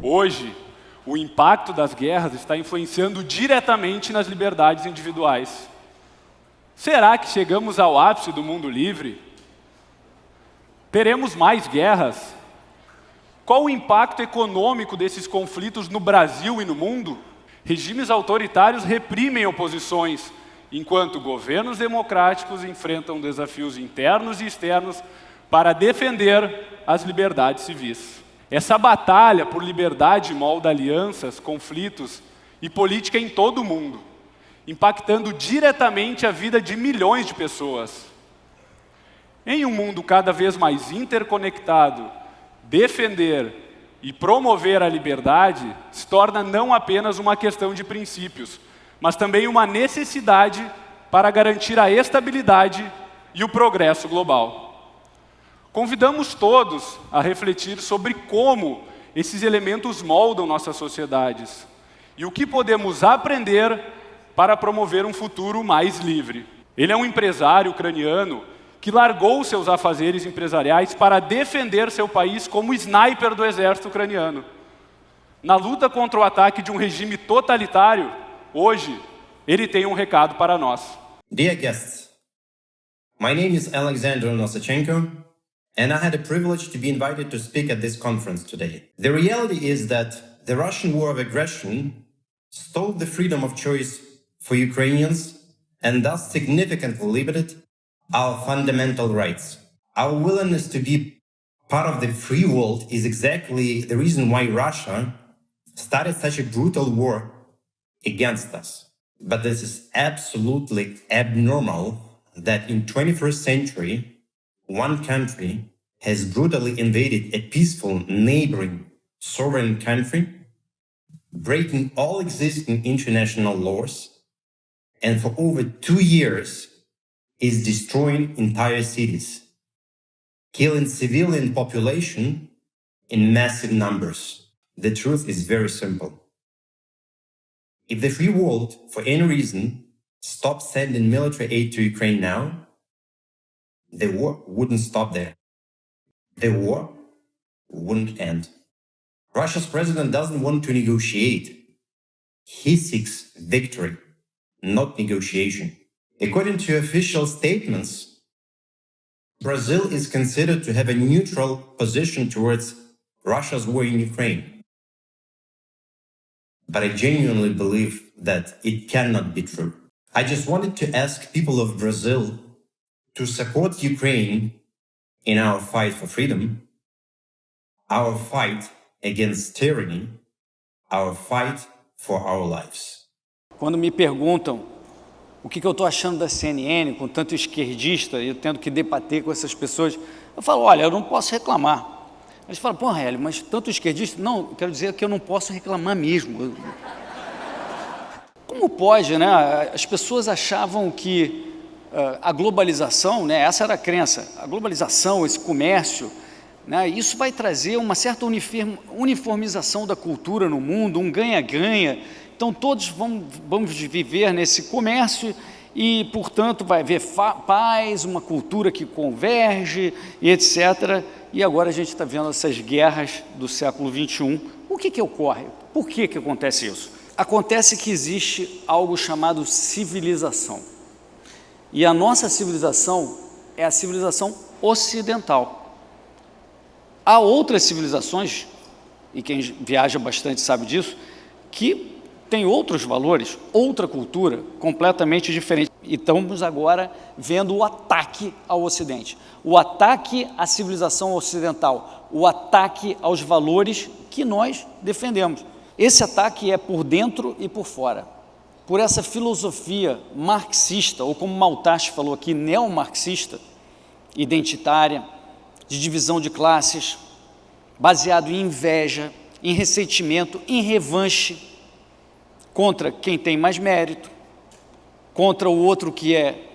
Hoje, o impacto das guerras está influenciando diretamente nas liberdades individuais. Será que chegamos ao ápice do mundo livre? Teremos mais guerras? Qual o impacto econômico desses conflitos no Brasil e no mundo? Regimes autoritários reprimem oposições, enquanto governos democráticos enfrentam desafios internos e externos para defender as liberdades civis. Essa batalha por liberdade molda alianças, conflitos e política em todo o mundo, impactando diretamente a vida de milhões de pessoas. Em um mundo cada vez mais interconectado, defender e promover a liberdade se torna não apenas uma questão de princípios, mas também uma necessidade para garantir a estabilidade e o progresso global. Convidamos todos a refletir sobre como esses elementos moldam nossas sociedades e o que podemos aprender para promover um futuro mais livre. Ele é um empresário ucraniano que largou seus afazeres empresariais para defender seu país como sniper do exército ucraniano. Na luta contra o ataque de um regime totalitário, hoje, ele tem um recado para nós. Dear guests, my name is Alexander Nosachenko, and I had the privilege to be invited to speak at this conference today. The reality is that the Russian war of aggression stole the freedom of choice for Ukrainians and thus significantly limited our fundamental rights. Our willingness to be part of the free world is exactly the reason why Russia started such a brutal war against us. But this is absolutely abnormal that in 21st century, one country has brutally invaded a peaceful neighboring sovereign country, breaking all existing international laws, and for over 2 years is destroying entire cities, killing civilian population in massive numbers. The truth is very simple. If the free world, for any reason, stopped sending military aid to Ukraine now, the war wouldn't stop there. The war wouldn't end. Russia's president doesn't want to negotiate. He seeks victory, not negotiation. According to official statements, Brazil is considered to have a neutral position towards Russia's war in Ukraine. But I genuinely believe that it cannot be true. I just wanted to ask people of Brazil to support Ukraine in our fight for freedom, our fight against tyranny, our fight for our lives. Quando me perguntam o que eu estou achando da CNN, com tanto esquerdista, e eu tendo que debater com essas pessoas, eu falo, olha, eu não posso reclamar. Eles falam, pô, Hélio, mas tanto esquerdista? Não, eu quero dizer que eu não posso reclamar mesmo. Como pode, né? As pessoas achavam que a globalização, né, essa era a crença, a globalização, esse comércio, né, isso vai trazer uma certa uniformização da cultura no mundo, um ganha-ganha. Então todos vamos viver nesse comércio e, portanto, vai haver paz, uma cultura que converge e etc. E agora a gente está vendo essas guerras do século XXI. O que ocorre? Por que acontece isso? Acontece que existe algo chamado civilização. E a nossa civilização é a civilização ocidental. Há outras civilizações, e quem viaja bastante sabe disso, que tem outros valores, outra cultura completamente diferente. E estamos agora vendo o ataque ao Ocidente, o ataque à civilização ocidental, o ataque aos valores que nós defendemos. Esse ataque é por dentro e por fora. Por essa filosofia marxista, ou como Maltaz falou aqui, neomarxista, identitária, de divisão de classes, baseado em inveja, em ressentimento, em revanche, contra quem tem mais mérito, contra o outro que é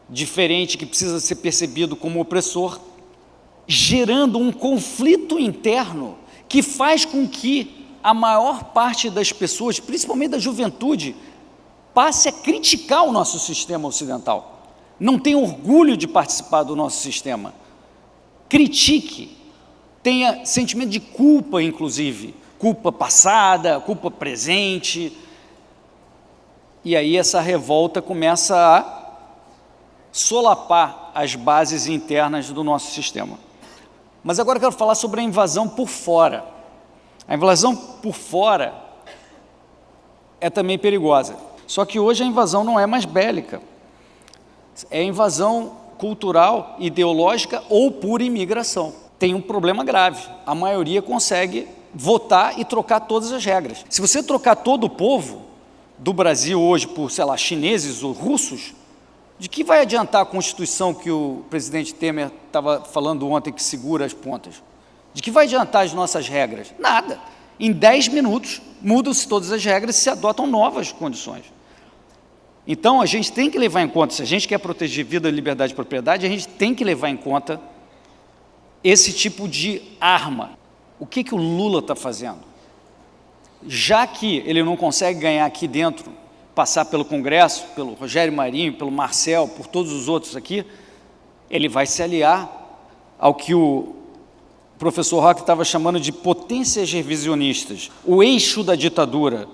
diferente, que precisa ser percebido como opressor, gerando um conflito interno que faz com que a maior parte das pessoas, principalmente da juventude, passe a criticar o nosso sistema ocidental. Não tem orgulho de participar do nosso sistema. Critique, tenha sentimento de culpa, inclusive, culpa passada, culpa presente. E aí essa revolta começa a solapar as bases internas do nosso sistema. Mas agora eu quero falar sobre a invasão por fora. A invasão por fora é também perigosa. Só que hoje a invasão não é mais bélica. É invasão cultural, ideológica ou por imigração. Tem um problema grave. A maioria consegue votar e trocar todas as regras. Se você trocar todo o povo do Brasil hoje por, sei lá, chineses ou russos, de que vai adiantar a Constituição que o presidente Temer estava falando ontem que segura as pontas? De que vai adiantar as nossas regras? Nada. Em 10 minutos mudam-se todas as regras e se adotam novas condições. Então, a gente tem que levar em conta, se a gente quer proteger vida, liberdade e propriedade, a gente tem que levar em conta esse tipo de arma. O que o Lula está fazendo? Já que ele não consegue ganhar aqui dentro, passar pelo Congresso, pelo Rogério Marinho, pelo Marcel, por todos os outros aqui, ele vai se aliar ao que o professor Roque estava chamando de potências revisionistas, o eixo da ditadura,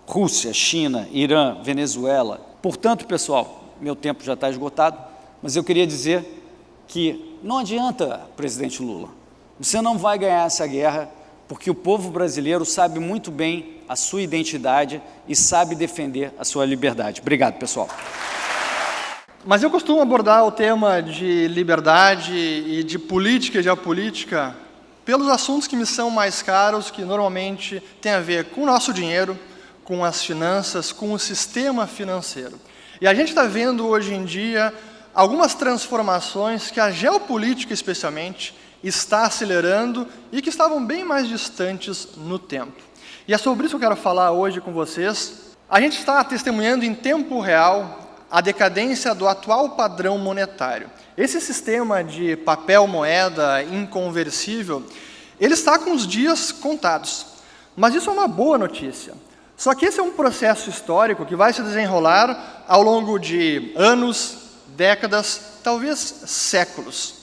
Rússia, China, Irã, Venezuela. Portanto, pessoal, meu tempo já está esgotado, mas eu queria dizer que não adianta, presidente Lula, você não vai ganhar essa guerra, porque o povo brasileiro sabe muito bem a sua identidade e sabe defender a sua liberdade. Obrigado, pessoal. Mas eu costumo abordar o tema de liberdade e de política e geopolítica pelos assuntos que me são mais caros, que normalmente têm a ver com o nosso dinheiro, com as finanças, com o sistema financeiro. E a gente está vendo hoje em dia algumas transformações que a geopolítica, especialmente, está acelerando e que estavam bem mais distantes no tempo. E é sobre isso que eu quero falar hoje com vocês. A gente está testemunhando em tempo real a decadência do atual padrão monetário. Esse sistema de papel moeda inconversível, ele está com os dias contados. Mas isso é uma boa notícia. Só que esse é um processo histórico que vai se desenrolar ao longo de anos, décadas, talvez séculos.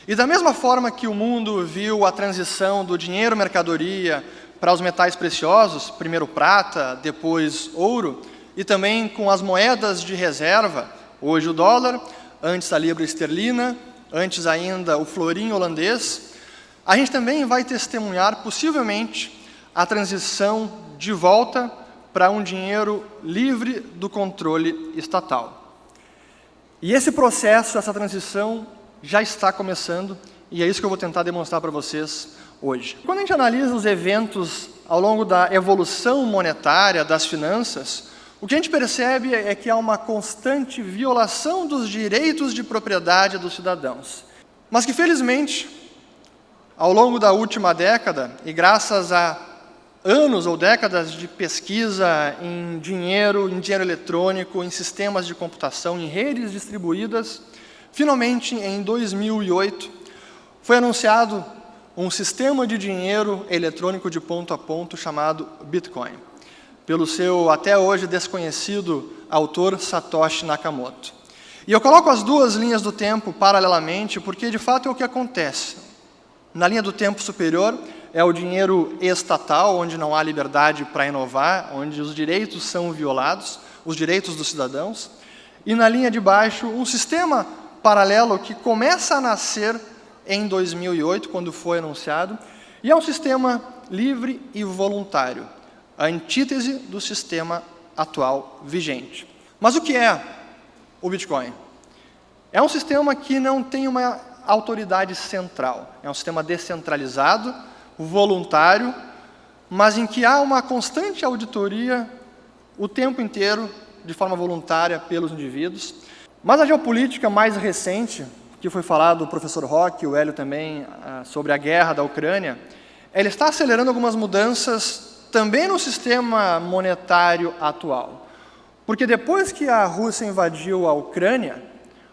E da mesma forma que o mundo viu a transição do dinheiro mercadoria para os metais preciosos, primeiro prata, depois ouro, e também com as moedas de reserva, hoje o dólar, antes a libra esterlina, antes ainda o florim holandês, a gente também vai testemunhar, possivelmente, a transição de volta para um dinheiro livre do controle estatal. E esse processo, essa transição, já está começando, e é isso que eu vou tentar demonstrar para vocês hoje. Quando a gente analisa os eventos ao longo da evolução monetária das finanças, o que a gente percebe é que há uma constante violação dos direitos de propriedade dos cidadãos. Mas que, felizmente, ao longo da última década, e graças a anos ou décadas de pesquisa em dinheiro eletrônico, em sistemas de computação, em redes distribuídas, finalmente, em 2008, foi anunciado um sistema de dinheiro eletrônico de ponto a ponto chamado Bitcoin, pelo seu até hoje desconhecido autor Satoshi Nakamoto. E eu coloco as duas linhas do tempo paralelamente, porque de fato é o que acontece. Na linha do tempo superior é o dinheiro estatal, onde não há liberdade para inovar, onde os direitos são violados, os direitos dos cidadãos. E na linha de baixo, um sistema paralelo que começa a nascer em 2008, quando foi anunciado, e é um sistema livre e voluntário, a antítese do sistema atual vigente. Mas o que é o Bitcoin? É um sistema que não tem uma autoridade central, é um sistema descentralizado, voluntário, mas em que há uma constante auditoria o tempo inteiro, de forma voluntária, pelos indivíduos. Mas a geopolítica mais recente, que foi falado do professor Roque, o Hélio também, sobre a guerra da Ucrânia, ela está acelerando algumas mudanças também no sistema monetário atual. Porque depois que a Rússia invadiu a Ucrânia,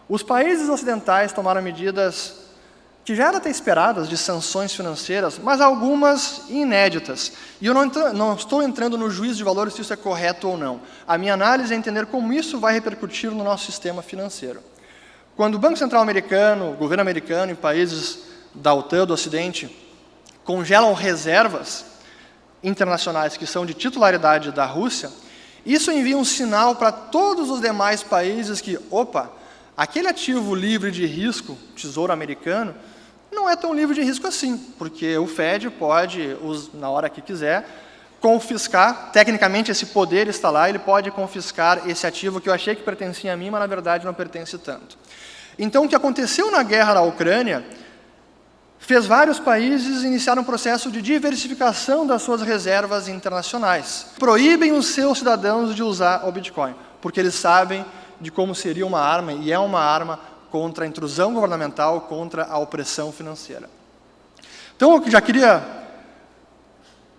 os países ocidentais tomaram medidas que já eram até esperadas, de sanções financeiras, mas algumas inéditas. E eu não estou entrando no juízo de valor se isso é correto ou não. A minha análise é entender como isso vai repercutir no nosso sistema financeiro. Quando o Banco Central americano, o governo americano e países da OTAN, do Ocidente, congelam reservas, internacionais que são de titularidade da Rússia, isso envia um sinal para todos os demais países que, opa, aquele ativo livre de risco, Tesouro Americano, não é tão livre de risco assim, porque o Fed pode, na hora que quiser, confiscar, tecnicamente esse poder está lá, ele pode confiscar esse ativo que eu achei que pertencia a mim, mas na verdade não pertence tanto. Então, o que aconteceu na guerra na Ucrânia fez vários países iniciar um processo de diversificação das suas reservas internacionais. Proíbem os seus cidadãos de usar o Bitcoin, porque eles sabem de como seria uma arma, e é uma arma contra a intrusão governamental, contra a opressão financeira. Então, eu já queria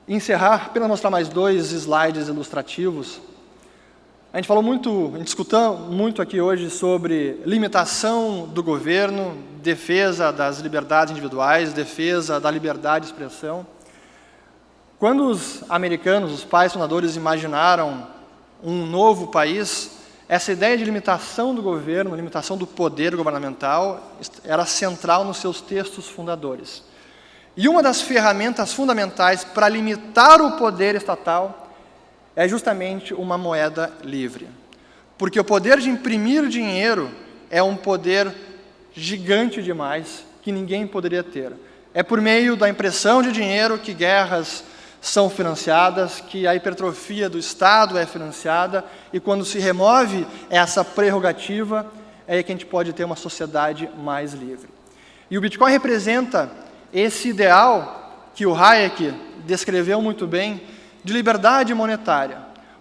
encerrar, apenas mostrar mais 2 slides ilustrativos. A gente discutiu muito aqui hoje sobre limitação do governo, defesa das liberdades individuais, defesa da liberdade de expressão. Quando os americanos, os pais fundadores, imaginaram um novo país, essa ideia de limitação do governo, limitação do poder governamental, era central nos seus textos fundadores. E uma das ferramentas fundamentais para limitar o poder estatal é justamente uma moeda livre. Porque o poder de imprimir dinheiro é um poder gigante demais que ninguém poderia ter. É por meio da impressão de dinheiro que guerras são financiadas, que a hipertrofia do Estado é financiada, e quando se remove essa prerrogativa, é aí que a gente pode ter uma sociedade mais livre. E o Bitcoin representa esse ideal que o Hayek descreveu muito bem, de liberdade monetária,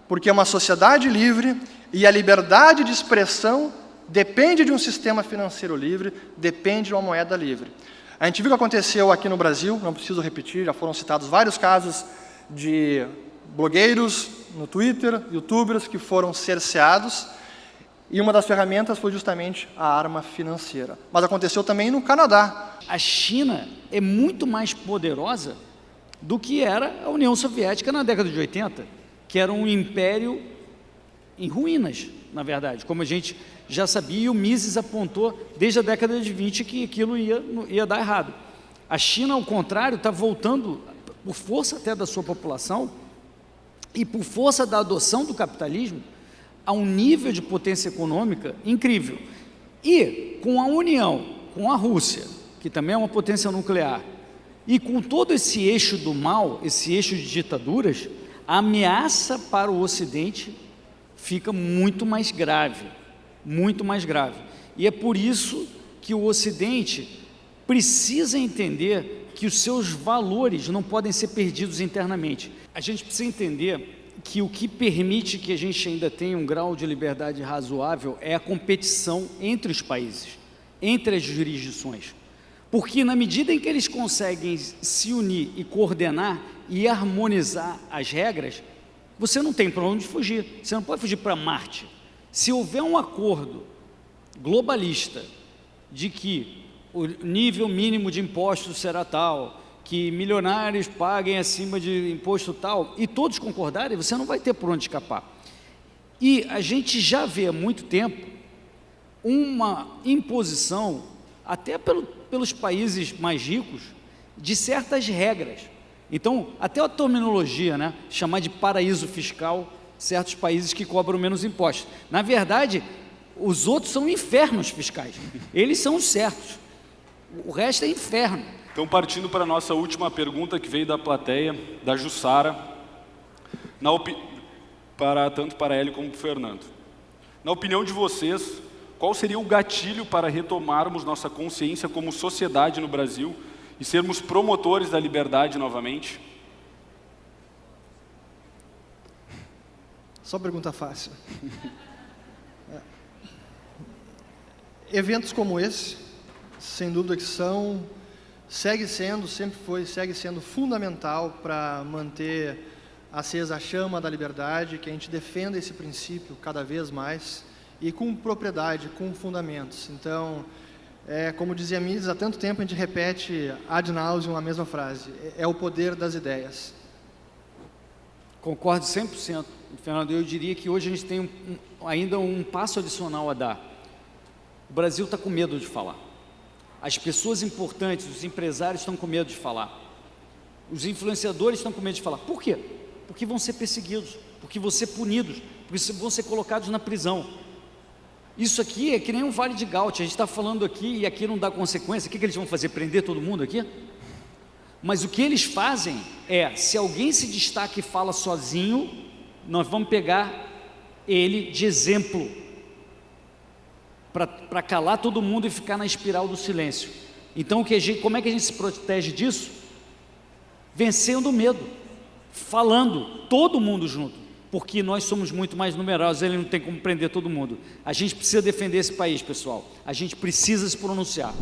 porque é uma sociedade livre e a liberdade de expressão depende de um sistema financeiro livre, depende de uma moeda livre. A gente viu o que aconteceu aqui no Brasil, não preciso repetir, já foram citados vários casos de blogueiros no Twitter, youtubers que foram cerceados, e uma das ferramentas foi justamente a arma financeira. Mas aconteceu também no Canadá. A China é muito mais poderosa do que era a União Soviética na década de 80, que era um império em ruínas, na verdade, como a gente já sabia, e o Mises apontou desde a década de 20 que aquilo ia dar errado. A China, ao contrário, está voltando, por força até da sua população, e por força da adoção do capitalismo, a um nível de potência econômica incrível. E com a união com a Rússia, que também é uma potência nuclear, e com todo esse eixo do mal, esse eixo de ditaduras, a ameaça para o Ocidente fica muito mais grave, muito mais grave. E é por isso que o Ocidente precisa entender que os seus valores não podem ser perdidos internamente. A gente precisa entender que o que permite que a gente ainda tenha um grau de liberdade razoável é a competição entre os países, entre as jurisdições. Porque na medida em que eles conseguem se unir e coordenar e harmonizar as regras, você não tem para onde fugir, você não pode fugir para Marte. Se houver um acordo globalista de que o nível mínimo de impostos será tal, que milionários paguem acima de imposto tal, e todos concordarem, você não vai ter por onde escapar. E a gente já vê há muito tempo uma imposição, até pelos países mais ricos, de certas regras. Então, até a terminologia, né, chamar de paraíso fiscal certos países que cobram menos impostos. Na verdade, os outros são infernos fiscais. Eles são os certos. O resto é inferno. Então, partindo para a nossa última pergunta, que veio da plateia, da Jussara, tanto para ele como para o Fernando. Na opinião de vocês, qual seria o gatilho para retomarmos nossa consciência como sociedade no Brasil e sermos promotores da liberdade novamente? Só pergunta fácil. Eventos como esse, sem dúvida que segue sendo fundamental para manter acesa a chama da liberdade, que a gente defenda esse princípio cada vez mais e com propriedade, com fundamentos. Então, como dizia Mises, há tanto tempo a gente repete ad nauseam a mesma frase, é o poder das ideias. Concordo 100%, Fernando. Eu diria que hoje a gente tem ainda um passo adicional a dar. O Brasil está com medo de falar. As pessoas importantes, os empresários estão com medo de falar. Os influenciadores estão com medo de falar. Por quê? Porque vão ser perseguidos, porque vão ser punidos, porque vão ser colocados na prisão. Isso aqui é que nem um vale de Gaut. A gente está falando aqui e aqui não dá consequência. O que eles vão fazer? Prender todo mundo aqui? Mas o que eles fazem é, se alguém se destaca e fala sozinho, nós vamos pegar ele de exemplo, para calar todo mundo e ficar na espiral do silêncio. Então, como é que a gente se protege disso? Vencendo o medo, falando, todo mundo junto, porque nós somos muito mais numerosos, ele não tem como prender todo mundo. A gente precisa defender esse país, pessoal, a gente precisa se pronunciar.